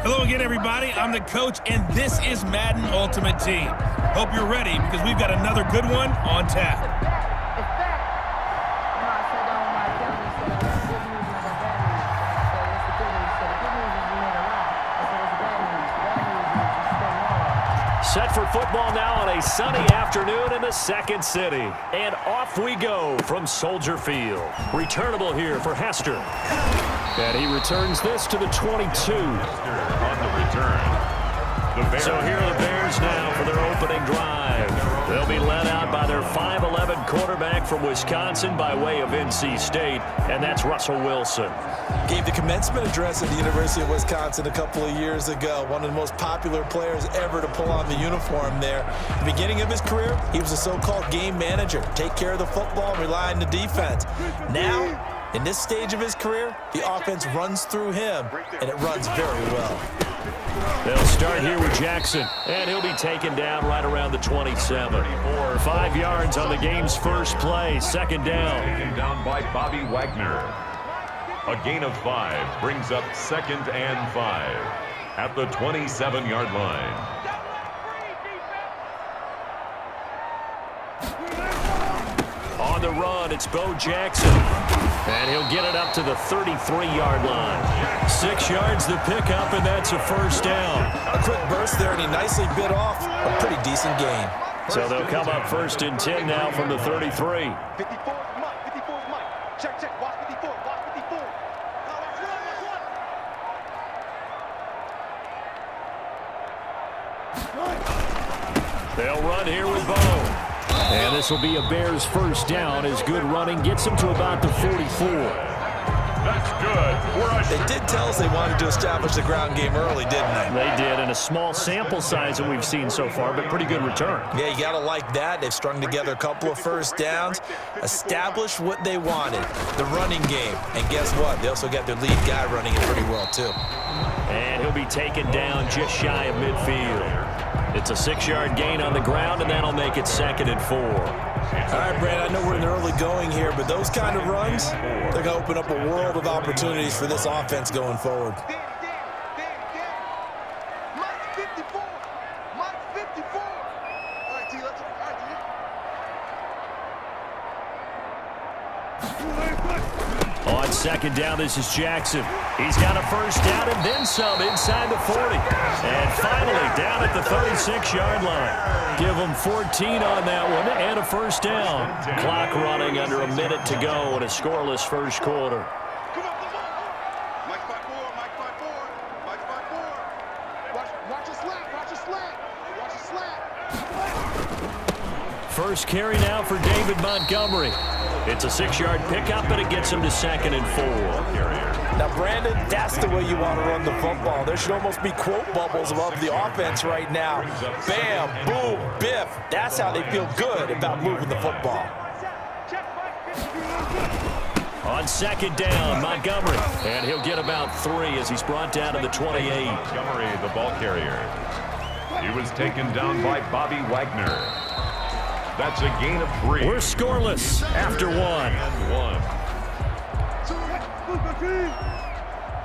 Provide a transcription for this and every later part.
Hello again, everybody. I'm the coach, and this is Madden Ultimate Team. Hope you're ready because we've got another good one on tap. Set for football now on a sunny afternoon in the second city. And off we go from Soldier Field. Returnable here for Hester. And he returns this to the 22. On the return. So here are the Bears now for their opening drive. They'll be led out by their 5'11" quarterback from Wisconsin by way of NC State, and that's Russell Wilson. Gave the commencement address at the University of Wisconsin a couple of years ago. One of the most popular players ever to pull on the uniform there. At the beginning of his career, he was a so-called game manager. Take care of the football and rely on the defense. Now, in this stage of his career, the offense runs through him, and it runs very well. They'll start here with Jackson, and he'll be taken down right around the 27. 5 yards on the game's first play, second down. Taken down by Bobby Wagner. A gain of 5 brings up 2nd and 5 at the 27-yard line. On the run, it's Bo Jackson. And he'll get it up to the 33-yard line. 6 yards the pickup, and that's a first down. A quick burst there, and he nicely bit off a pretty decent gain. So they'll come up 1st and 10 now from the 33. 54 is Mike. 54 is Mike. Check. Watch 54. Watch 54. Now watch run. They'll run here with Bo. And this will be a Bears first down as good running gets them to about the 44. That's good. They did tell us they wanted to establish the ground game early, didn't they? They did, in a small sample size that we've seen so far, but pretty good return. Yeah, you got to like that. They've strung together a couple of first downs, established what they wanted, the running game. And guess what? They also got their lead guy running it pretty well, too. And he'll be taken down just shy of midfield. It's a 6-yard gain on the ground, and that'll make it 2nd and 4. All right, Brad, I know we're in the early going here, but those kind of runs, they're going to open up a world of opportunities for this offense going forward. Mike's 54. Mike's 54. All right, T, let's go. On 2nd down, this is Jackson. He's got a first down and then some inside the 40. And finally, down at the 36-yard line. Give them 14 on that one and a first down. Clock running under a minute to go in a scoreless first quarter. Come on. Mike's 5'4. Mike's 5'4. Mike's 5'4. Watch a slant. Watch a slant. First carry now for David Montgomery. It's a 6-yard pickup, and it gets him to 2nd and 4. Now, Brandon, that's the way you want to run the football. There should almost be quote bubbles above the offense right now. Bam, boom, biff. That's how they feel good about moving the football. On 2nd down, Montgomery. And he'll get about 3 as he's brought down to the 28. Montgomery, the ball carrier. He was taken down by Bobby Wagner. That's a gain of 3. We're scoreless after 1.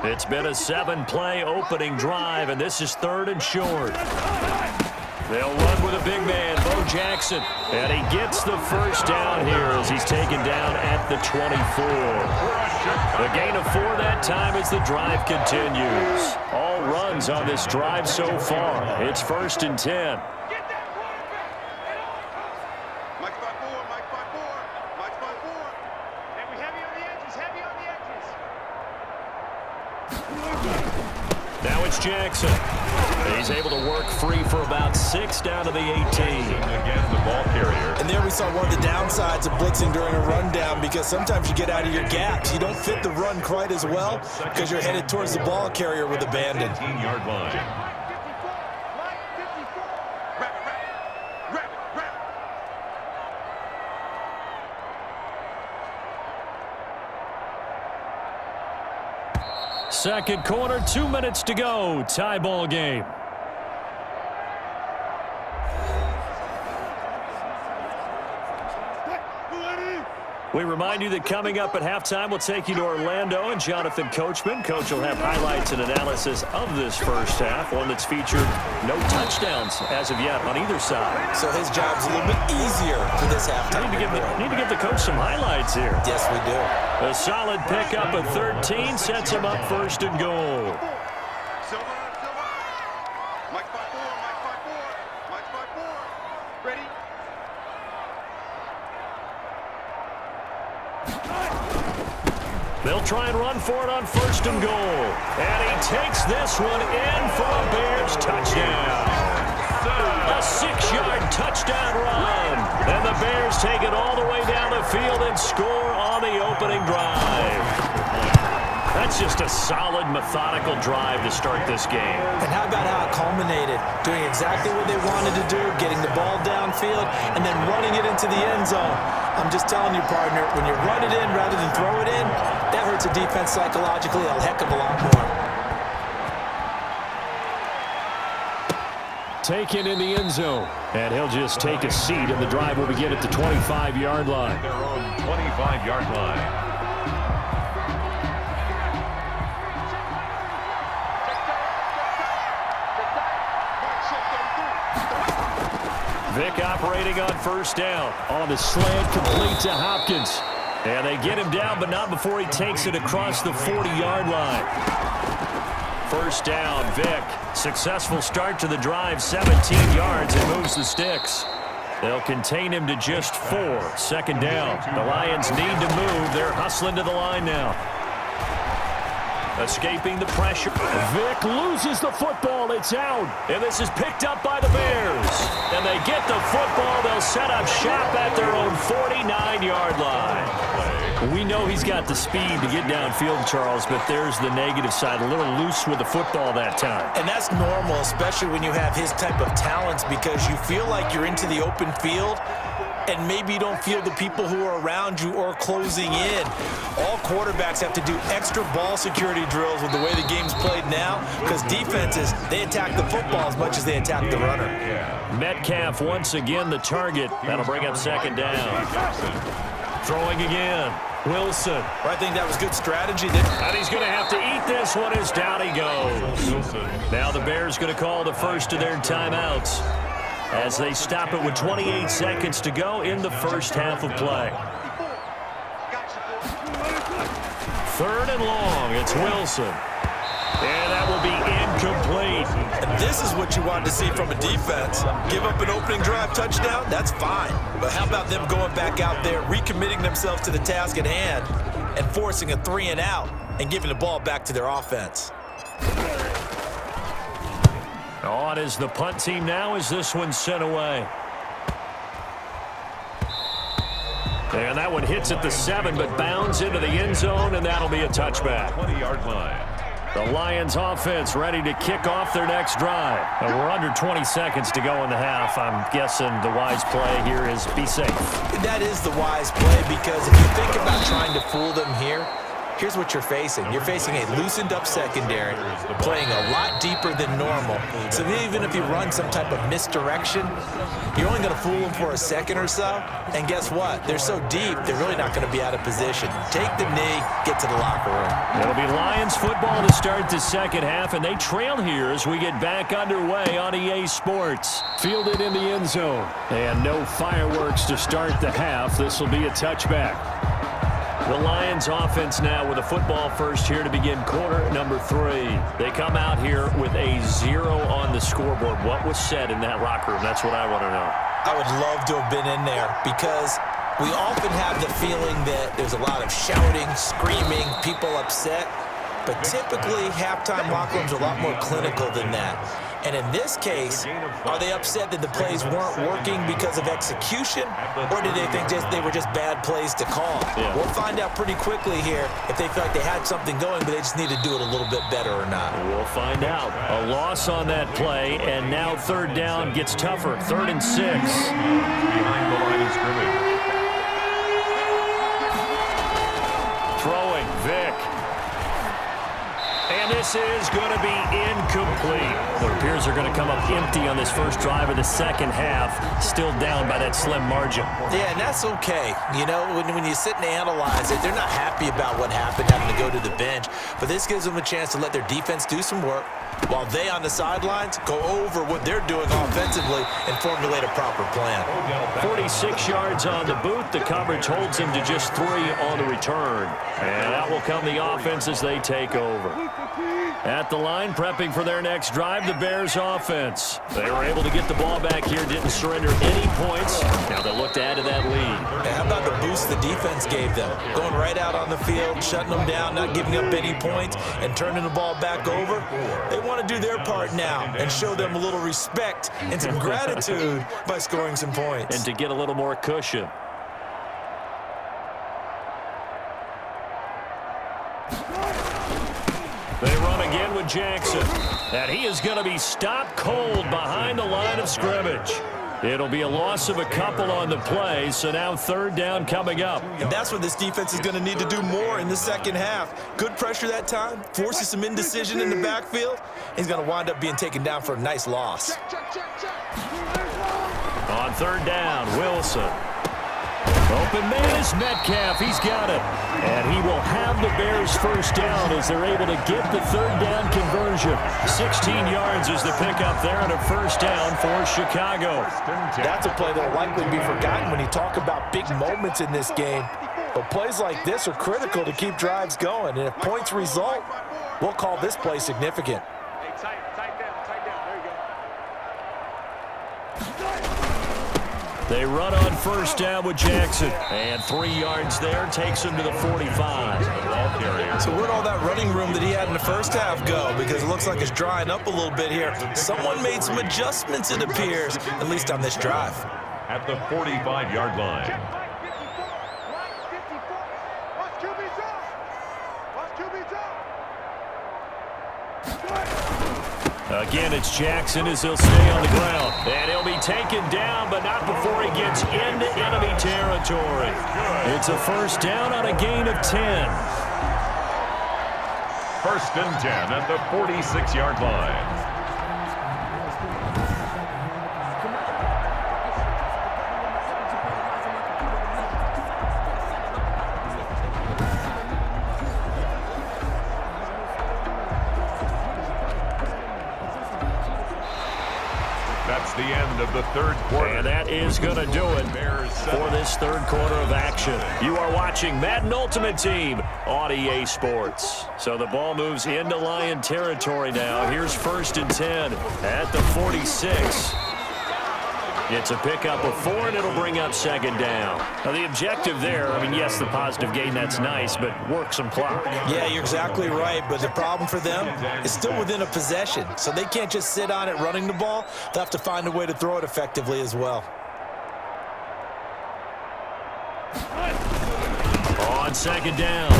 It's been a 7-play opening drive, and this is 3rd and short. They'll run with a big man, Bo Jackson. And he gets the first down here as he's taken down at the 24. The gain of 4 that time as the drive continues. All runs on this drive so far. It's 1st and 10. Now it's Jackson. He's able to work free for about 6 down to the 18. Again, the ball carrier. And there we saw one of the downsides of blitzing during a rundown, because sometimes you get out of your gaps. You don't fit the run quite as well because you're headed towards the ball carrier with abandon. 18-yard line. Second quarter, 2 minutes to go. Tie ball game. We remind you that coming up at halftime, we'll take you to Orlando and Jonathan Coachman. Coach will have highlights and analysis of this first half, one that's featured no touchdowns as of yet on either side. So his job's a little bit easier for this halftime. Need to give the coach some highlights here. Yes, we do. A solid pickup at 13 sets him up first and goal. Mike 5-4, Mike 5-4, Mike 5-4. Ready? They'll try and run for it on first and goal. And he takes this one in for a Bears touchdown. A 6-yard touchdown run. And the Bears take it all the way down the field and score on the opening drive. That's just a solid, methodical drive to start this game. And how about how it culminated? Doing exactly what they wanted to do, getting the ball downfield, and then running it into the end zone. I'm just telling you, partner, when you run it in rather than throw it in, that hurts a defense psychologically a heck of a lot more. Taken in the end zone. And he'll just take a seat, and the drive will begin at the 25-yard line. Their own 25-yard line. Vick operating on first down. On the slant, complete to Hopkins. And they get him down, but not before he takes it across the 40-yard line. First down, Vick. Successful start to the drive, 17 yards, and moves the sticks. They'll contain him to just 4. Second down. The Lions need to move. They're hustling to the line now. Escaping the pressure. Vick loses the football. It's out. And this is picked up by the Bears. And they get the football. They'll set up shop at their own 49-yard line. We know he's got the speed to get downfield, Charles, but there's the negative side. A little loose with the football that time. And that's normal, especially when you have his type of talents, because you feel like you're into the open field and maybe you don't feel the people who are around you or closing in. All quarterbacks have to do extra ball security drills with the way the game's played now, because defenses, they attack the football as much as they attack the runner. Metcalf once again the target. That'll bring up second down. Throwing again. Wilson. I think that was good strategy. And he's going to have to eat this one as down he goes. Now the Bears going to call the first of their timeouts as they stop it with 28 seconds to go in the first half of play. Third and long. It's Wilson. And that will be incomplete. And this is what you want to see from a defense. Give up an opening drive touchdown, that's fine. But how about them going back out there, recommitting themselves to the task at hand, and forcing a 3-and-out and giving the ball back to their offense. On is the punt team now as this one's sent away. And that one hits at the 7, but bounds into the end zone, and that'll be a touchback. 20-yard line. The Lions offense ready to kick off their next drive. We're under 20 seconds to go in the half. I'm guessing the wise play here is be safe. That is the wise play, because if you think about trying to fool them here, here's what you're facing. You're facing a loosened up secondary, playing a lot deeper than normal. So even if you run some type of misdirection, you're only going to fool them for a second or so. And guess what? They're so deep, they're really not going to be out of position. Take the knee, get to the locker room. It'll be Lions football to start the second half, and they trail here as we get back underway on EA Sports. Fielded in the end zone. And no fireworks to start the half. This will be a touchback. The Lions offense now with a football first here to begin quarter number 3. They come out here with a 0 on the scoreboard. What was said in that locker room? That's what I want to know. I would love to have been in there, because we often have the feeling that there's a lot of shouting, screaming, people upset. But typically, halftime locker rooms are a lot more clinical than that. And in this case, are they upset that the plays weren't working because of execution, or did they think they were just bad plays to call? Yeah. We'll find out pretty quickly here if they feel like they had something going, but they just need to do it a little bit better or not. We'll find out. A loss on that play, and now third down gets tougher. 3rd and 6. Behind the line of scrimmage. Throwing, Vick. And this is going to be incomplete. Well, it appears they're going to come up empty on this first drive of the second half, still down by that slim margin. Yeah, and that's okay. You know, when you sit and analyze it, they're not happy about what happened having to go to the bench. But this gives them a chance to let their defense do some work while they on the sidelines go over what they're doing offensively and formulate a proper plan. 46 yards on the boot. The coverage holds him to just 3 on the return. And out will come the offense as they take over. At the line, prepping for their next drive, the Bears offense. They were able to get the ball back here, didn't surrender any points. Now they'll look to add to that lead. And how about the boost the defense gave them? Going right out on the field, shutting them down, not giving up any points, and turning the ball back over. They want to do their part now and show them a little respect and some gratitude by scoring some points. And to get a little more cushion. They run again with Jackson. And he is going to be stopped cold behind the line of scrimmage. It'll be a loss of a couple on the play, so now third down coming up. And that's what this defense is going to need to do more in the second half. Good pressure that time, forces some indecision in the backfield. He's going to wind up being taken down for a nice loss. On third down, Wilson. Open man is Metcalf. He's got it. And he will have the Bears first down as they're able to get the third down conversion. 16 yards is the pickup there and a first down for Chicago. That's a play that will likely be forgotten when you talk about big moments in this game. But plays like this are critical to keep drives going. And if points result, we'll call this play significant. They run on first down with Jackson. And 3 yards there takes him to the 45. So where'd all that running room that he had in the first half go? Because it looks like it's drying up a little bit here. Someone made some adjustments, it appears, at least on this drive. At the 45-yard line. Again, it's Jackson as he'll stay on the ground. And he'll be taken down, but not before he gets into enemy territory. It's a first down on a gain of 10. First and 10 at the 46-yard line. That's the end of the third quarter. And that is going to do it for this third quarter of action. You are watching Madden Ultimate Team on EA Sports. So the ball moves into Lion territory now. Here's first and 10 at the 46. It's a pickup of 4, and it'll bring up second down. Now, the objective there, I mean, yes, the positive gain, that's nice, but work some clock. Yeah, you're exactly right, but the problem for them is still within a possession, so they can't just sit on it running the ball. They'll have to find a way to throw it effectively as well. On second down,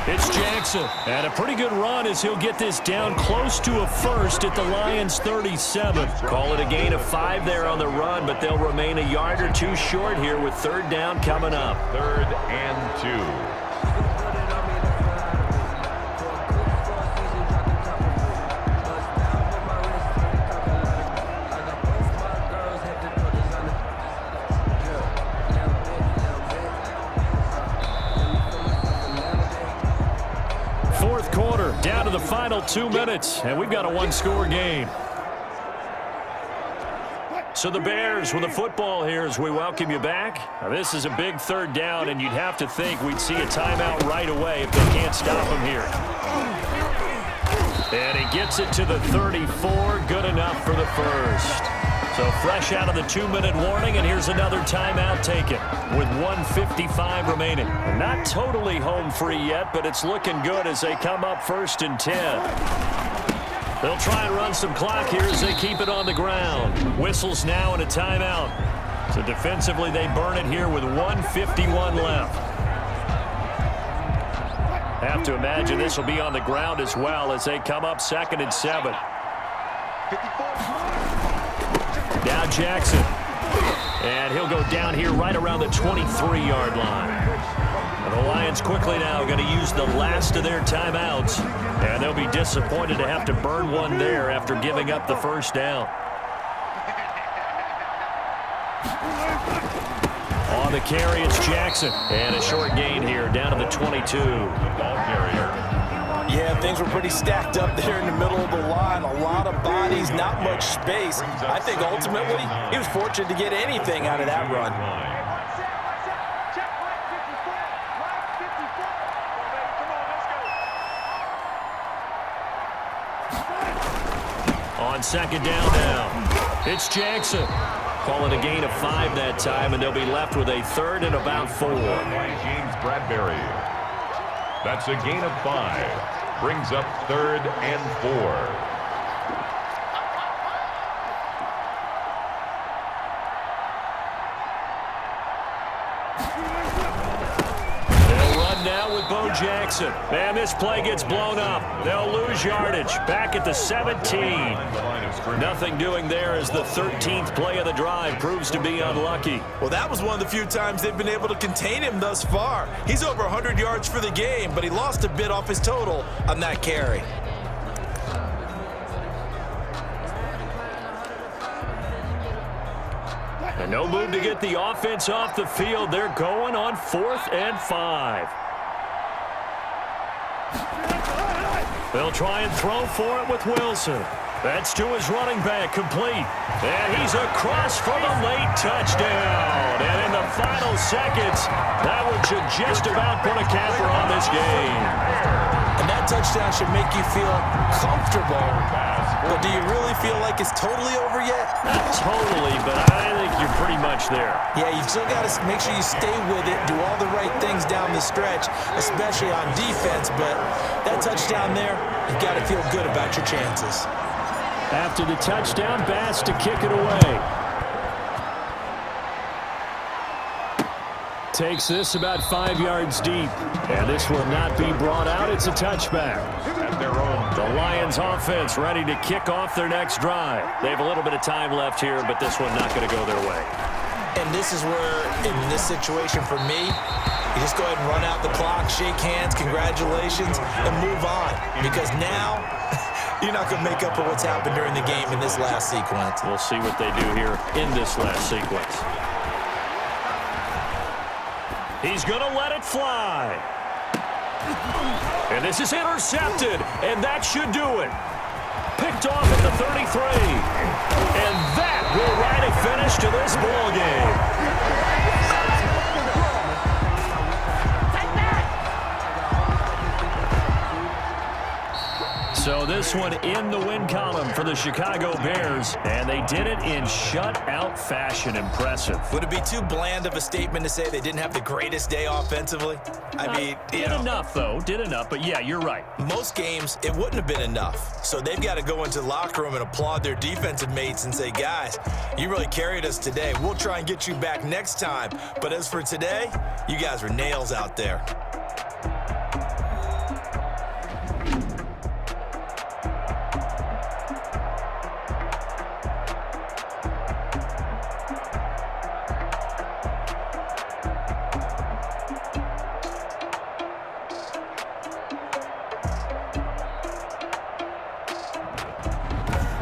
it's Jackson. And a pretty good run as he'll get this down close to a first at the Lions' 37. Call it a gain of 5 there on the run, but they'll remain a yard or 2 short here with third down coming up. Third and 2. Down to the final 2 minutes, and we've got a one-score game. So the Bears with the football here as we welcome you back. Now, this is a big third down, and you'd have to think we'd see a timeout right away if they can't stop him here. And he gets it to the 34, good enough for the first. So fresh out of the 2-minute warning, and here's another timeout taken with 1:55 remaining. Not totally home free yet, but it's looking good as they come up first and 10. They'll try and run some clock here as they keep it on the ground. Whistles now and a timeout. So defensively, they burn it here with 1:51 left. Have to imagine this will be on the ground as well as they come up second and 7. Now Jackson. And he'll go down here right around the 23-yard line. The Lions quickly now going to use the last of their timeouts, and they'll be disappointed to have to burn one there after giving up the first down. On the carry, it's Jackson, and a short gain here down to the 22. The ball carrier. Yeah, things were pretty stacked up there in the middle of the line. A lot of bodies, not much space. I think ultimately he was fortunate to get anything out of that run. On second down now, it's Jackson. Calling a gain of 5 that time, and they'll be left with a third and about 4. James Bradbury. That's a gain of 5. Brings up 3rd and 4. Now with Bo Jackson. Man, this play gets blown up. They'll lose yardage. Back at the 17. Nothing doing there as the 13th play of the drive proves to be unlucky. Well, that was one of the few times they've been able to contain him thus far. He's over 100 yards for the game, but he lost a bit off his total on that carry. And no move to get the offense off the field. They're going on 4th and 5. They'll try and throw for it with Wilson. That's to his running back, complete. And he's across for the late touchdown. And in the final seconds, that one should just about put a capper on this game. And that touchdown should make you feel comfortable. But do you really feel like it's totally over yet? Not totally, but I think you're pretty much there. Yeah, you still got to make sure you stay with it, do all the right things down the stretch, especially on defense. But that touchdown there, you've got to feel good about your chances. After the touchdown, Bass to kick it away. Takes this about 5 yards deep. And this will not be brought out. It's a touchback. The Lions offense ready to kick off their next drive. They have a little bit of time left here, but this one not going to go their way. And this is where, in this situation for me, you just go ahead and run out the clock, shake hands, congratulations, and move on. Because now, you're not going to make up for what's happened during the game in this last sequence. We'll see what they do here in this last sequence. He's going to let it fly. And this is intercepted, and that should do it. Picked off at the 33. And that will write a finish to this ball game. So this one in the win column for the Chicago Bears, and they did it in shutout fashion. Impressive. Would it be too bland of a statement to say they didn't have the greatest day offensively? I mean, did enough, though. Did enough, but yeah, you're right. Most games, it wouldn't have been enough. So they've got to go into the locker room and applaud their defensive mates and say, guys, you really carried us today. We'll try and get you back next time. But as for today, you guys were nails out there.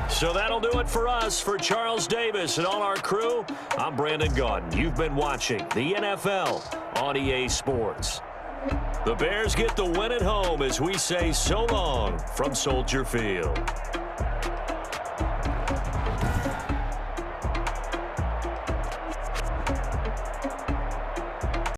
So that'll do it for us. For Charles Davis and all our crew, I'm Brandon Gaudin. You've been watching the NFL on EA Sports. The Bears get the win at home as we say so long from Soldier Field.